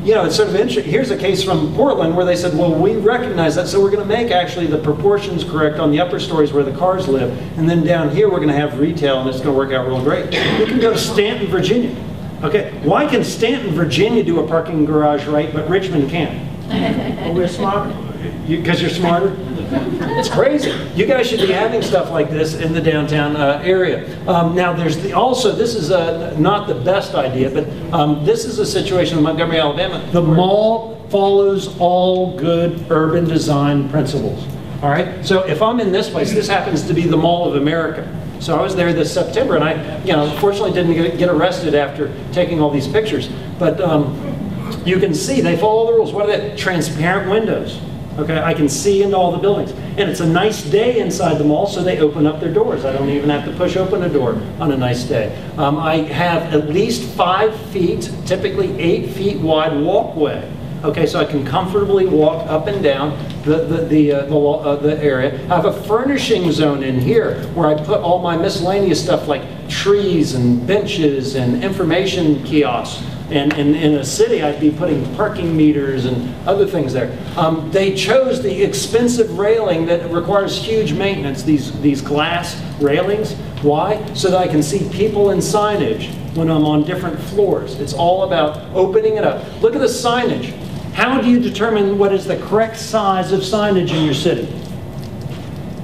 You know, it's sort of interesting. Here's a case from Portland where they said, well, we recognize that, so we're going to make actually the proportions correct on the upper stories where the cars live, and then down here we're going to have retail, and it's going to work out real great. We can go to Stanton, Virginia. Okay, why can Stanton, Virginia do a parking garage right, but Richmond can't? Well, we're smart. Because you're smarter? It's crazy. You guys should be having stuff like this in the downtown area. Now, there's also, this is not the best idea, but this is a situation in Montgomery, Alabama. The mall follows all good urban design principles. All right? So if I'm in this place, this happens to be the Mall of America. So I was there this September, and I, you know, fortunately didn't get arrested after taking all these pictures. But you can see they follow the rules. What are they? Transparent windows. Okay, I can see into all the buildings. And it's a nice day inside the mall, so they open up their doors. I don't even have to push open a door on a nice day. I have at least 5 feet, typically 8 feet wide walkway. Okay, so I can comfortably walk up and down the area. I have a furnishing zone in here where I put all my miscellaneous stuff like trees and benches and information kiosks. And in a city, I'd be putting parking meters and other things there. They chose the expensive railing that requires huge maintenance, these glass railings. Why? So that I can see people in signage when I'm on different floors. It's all about opening it up. Look at the signage. How do you determine what is the correct size of signage in your city?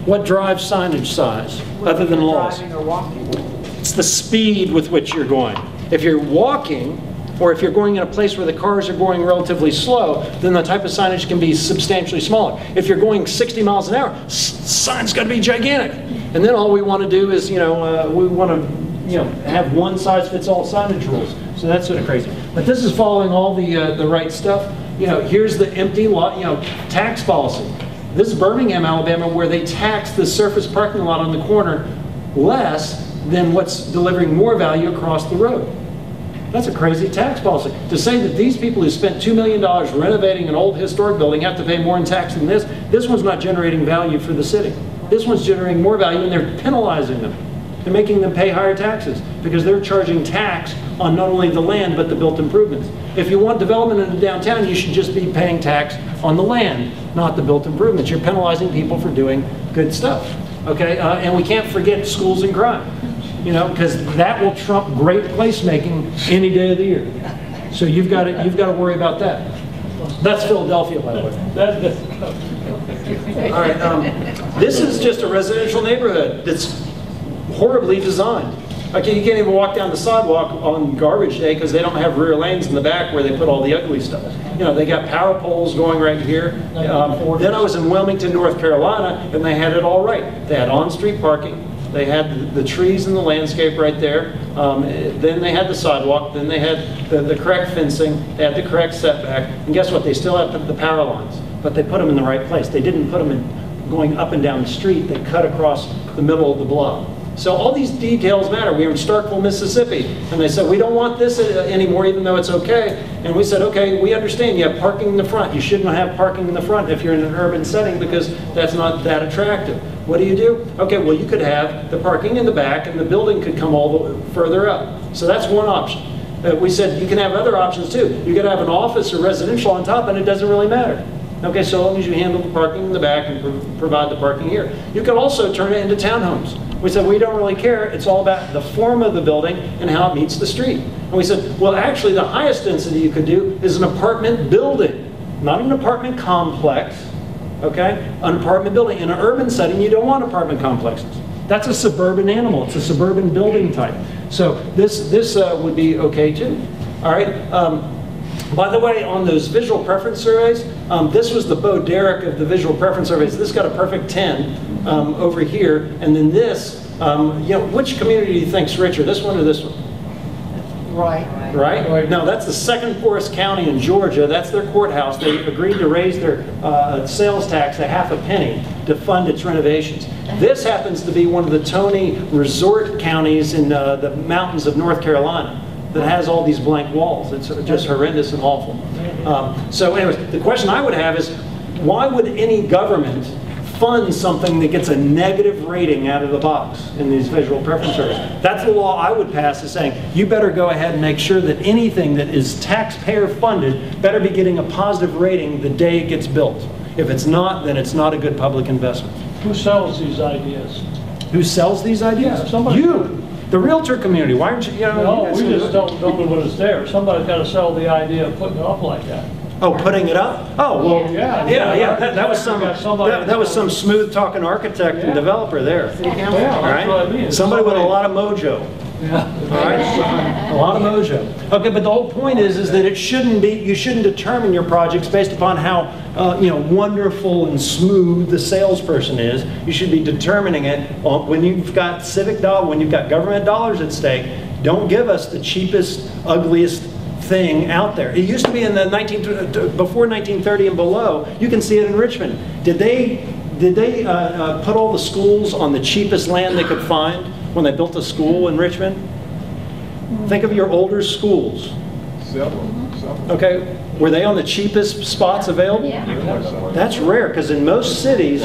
What drives signage size, other than laws? Driving or walking. It's the speed with which you're going. If you're walking, or if you're going in a place where the cars are going relatively slow, then the type of signage can be substantially smaller. If you're going 60 miles an hour, sign's got to be gigantic. And then all we want to do is, we want to, have one size fits all signage rules. So that's sort of crazy. But this is following all the right stuff. Here's the empty lot, tax policy. This is Birmingham, Alabama, where they tax the surface parking lot on the corner less than what's delivering more value across the road. That's a crazy tax policy. To say that these people who spent $2 million renovating an old historic building have to pay more in tax than this one's not generating value for the city. This one's generating more value, and they're penalizing them. They're making them pay higher taxes because they're charging tax on not only the land but the built improvements. If you want development in the downtown, you should just be paying tax on the land, not the built improvements. You're penalizing people for doing good stuff. Okay, and we can't forget schools and crime. Because that will trump great placemaking any day of the year. So you've got to worry about that. That's Philadelphia, by the way. All right, this is just a residential neighborhood that's horribly designed. Okay, you can't even walk down the sidewalk on garbage day because they don't have rear lanes in the back where they put all the ugly stuff. They got power poles going right here. Then I was in Wilmington, North Carolina, and they had it all right. They had on-street parking. They had the trees and the landscape right there. Then they had the sidewalk. Then they had the correct fencing. They had the correct setback. And guess what? They still have the power lines, but they put them in the right place. They didn't put them in going up and down the street. They cut across the middle of the block. So all these details matter. We were in Starkville, Mississippi, and they said, we don't want this anymore, even though it's okay. And we said, okay, we understand you have parking in the front. You shouldn't have parking in the front if you're in an urban setting because that's not that attractive. What do? Okay, well, you could have the parking in the back and the building could come all the way further up. So that's one option. We said you can have other options too. You could have an office or residential on top and it doesn't really matter. Okay, so long as you handle the parking in the back and provide the parking here. You could also turn it into townhomes. We said, we don't really care. It's all about the form of the building and how it meets the street. And we said, well, actually, the highest density you could do is an apartment building, not an apartment complex, okay? An apartment building. In an urban setting, you don't want apartment complexes. That's a suburban animal. It's a suburban building type. So this would be okay, too. All right? By the way, on those visual preference surveys, this was the Bo Derek of the visual preference surveys. This got a perfect 10 over here. And then this, which community do you think's richer, this one or this one? Right? No, that's the second poorest county in Georgia. That's their courthouse. They agreed to raise their sales tax a half a penny to fund its renovations. This happens to be one of the Tony resort counties in the mountains of North Carolina that has all these blank walls. It's just horrendous and awful. So anyways, the question I would have is, why would any government fund something that gets a negative rating out of the box in these visual preference surveys? That's the law I would pass, is saying you better go ahead and make sure that anything that is taxpayer funded better be getting a positive rating the day it gets built. If it's not, then it's not a good public investment. Who sells these ideas? Who sells these ideas? Yeah, somebody. You! The realtor community. Why aren't you, No, we just don't know what is there. Somebody's got to sell the idea of putting it up like that. Oh, putting it up? Oh, well, Yeah. that was some smooth-talking architect and developer there. Yeah, All that's what I mean. right? Somebody with a lot of mojo. Yeah. All right? A lot of mojo. Okay, but the whole point is that it shouldn't be, you shouldn't determine your projects based upon how wonderful and smooth the salesperson is. You should be determining it when you've got when you've got government dollars at stake. Don't give us the cheapest, ugliest thing out there. It used to be in the before 1930 and below. You can see it in Richmond. Did they put all the schools on the cheapest land they could find when they built a school in Richmond? Think of your older schools. Several. Okay, were they on the cheapest spots available? That's rare, because in most cities,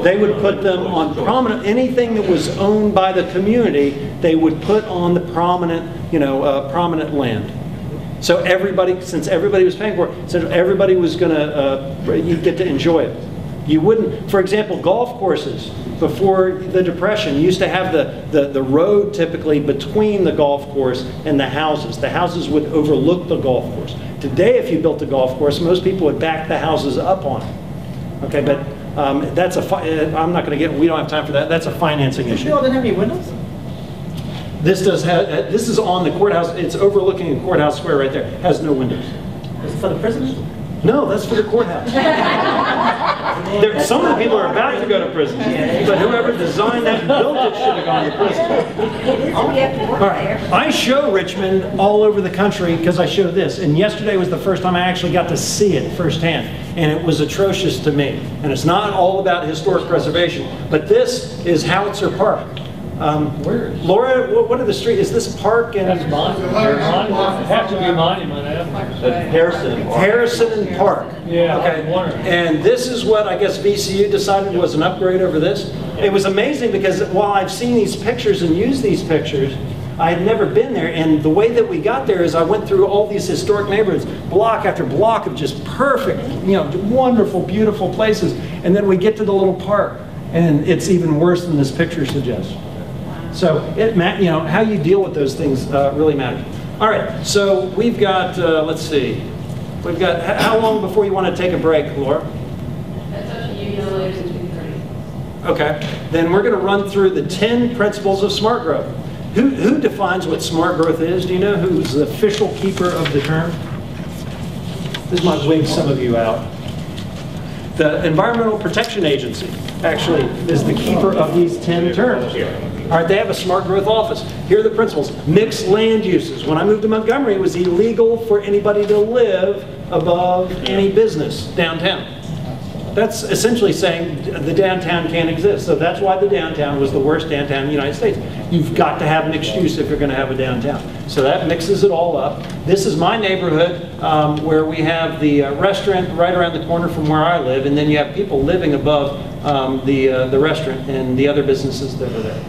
they would put them on prominent, anything that was owned by the community, they would put on the prominent, prominent land. So everybody, since everybody was paying for it, so everybody was going to, you get to enjoy it. You wouldn't, for example, golf courses before the Depression used to have the road typically between the golf course and the houses. The houses would overlook the golf course. Today, if you built a golf course, most people would back the houses up on it. Okay, but that's I'm not going to get, we don't have time for that. That's a financing issue. You don't have any windows? This does have, this is on the courthouse, it's overlooking the courthouse square right there, has no windows. Is it for the prisoners? No, that's for the courthouse. Some of the people are about to go to prison, but whoever designed that and built it should have gone to prison. Oh, you have to work All right, there. I show Richmond all over the country because I show this, and yesterday was the first time I actually got to see it firsthand, and it was atrocious to me. And it's not all about historic preservation, but this is Howitzer Park. Where is? Laura, what are the streets? Is this Park and That's monument. It has to be a monument, Harrison. Harrison and Park? Yeah, Okay. I'm wondering. And this is what I guess VCU decided was an upgrade over this. It was amazing because while I've seen these pictures and used these pictures, I had never been there. And the way that we got there is I went through all these historic neighborhoods, block after block of just perfect, wonderful, beautiful places. And then we get to the little park, and it's even worse than this picture suggests. So, how you deal with those things really matters. All right, so we've got, let's see, we've got, how long before you want to take a break, Laura? That's up to you, no later than 2:30. Okay, then we're going to run through the 10 principles of smart growth. Who defines what smart growth is? Do you know who's the official keeper of the term? This might wig some of you out. The Environmental Protection Agency actually is the keeper of these 10 terms. All right, they have a smart growth office. Here are the principles. Mixed land uses. When I moved to Montgomery, it was illegal for anybody to live above any business downtown. That's essentially saying the downtown can't exist. So that's why the downtown was the worst downtown in the United States. You've got to have mixed use if you're going to have a downtown. So that mixes it all up. This is my neighborhood where we have the restaurant right around the corner from where I live, and then you have people living above the restaurant and the other businesses that are there.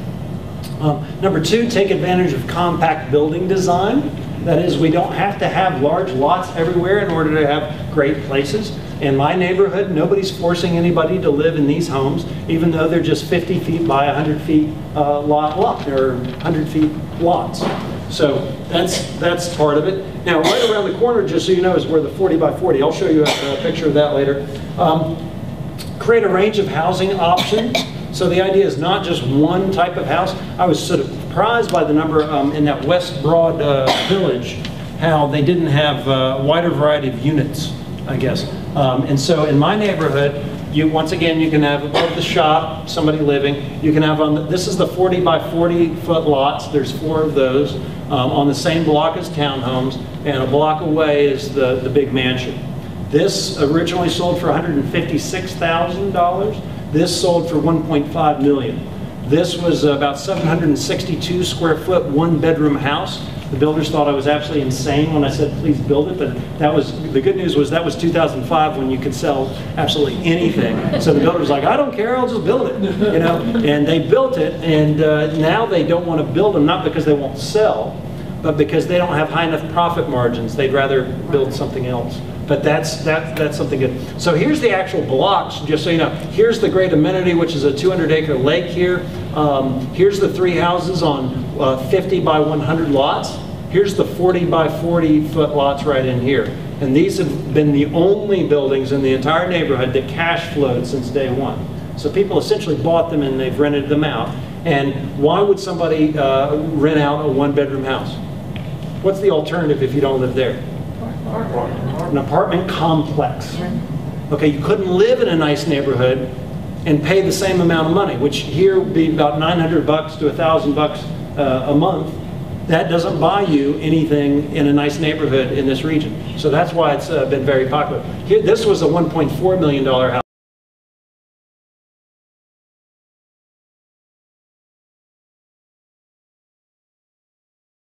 Number 2, take advantage of compact building design. That is, we don't have to have large lots everywhere in order to have great places. In my neighborhood, nobody's forcing anybody to live in these homes, even though they're just 50 feet by 100 feet lot, or 100 feet lots. So that's part of it. Now, right around the corner, just so you know, is where the 40 by 40. I'll show you a picture of that later. Create a range of housing options. So the idea is not just one type of house. I was sort of surprised by the number in that West Broad village, how they didn't have a wider variety of units, I guess. And so in my neighborhood, once again, you can have above the shop, somebody living. You can have this is the 40 by 40 foot lots. There's 4 of those on the same block as townhomes, and a block away is the big mansion. This originally sold for $156,000. This sold for $1.5 million. This was about 762 square foot, 1-bedroom house. The builders thought I was absolutely insane when I said, please build it, but the good news was that was 2005 when you could sell absolutely anything. So the builder was like, I don't care, I'll just build it, and they built it, and now they don't want to build them, not because they won't sell, but because they don't have high enough profit margins. They'd rather build something else. But that's something good. So here's the actual blocks, just so you know. Here's the great amenity, which is a 200-acre lake here. Here's the 3 houses on 50 by 100 lots. Here's the 40 by 40 foot lots right in here. And these have been the only buildings in the entire neighborhood that cash flowed since day one. So people essentially bought them and they've rented them out. And why would somebody rent out a 1-bedroom house? What's the alternative if you don't live there? An apartment complex. Okay, you couldn't live in a nice neighborhood and pay the same amount of money, which here would be about $900 to $1,000 a month. That doesn't buy you anything in a nice neighborhood in this region. So that's why it's been very popular. Here, this was a $1.4 million house.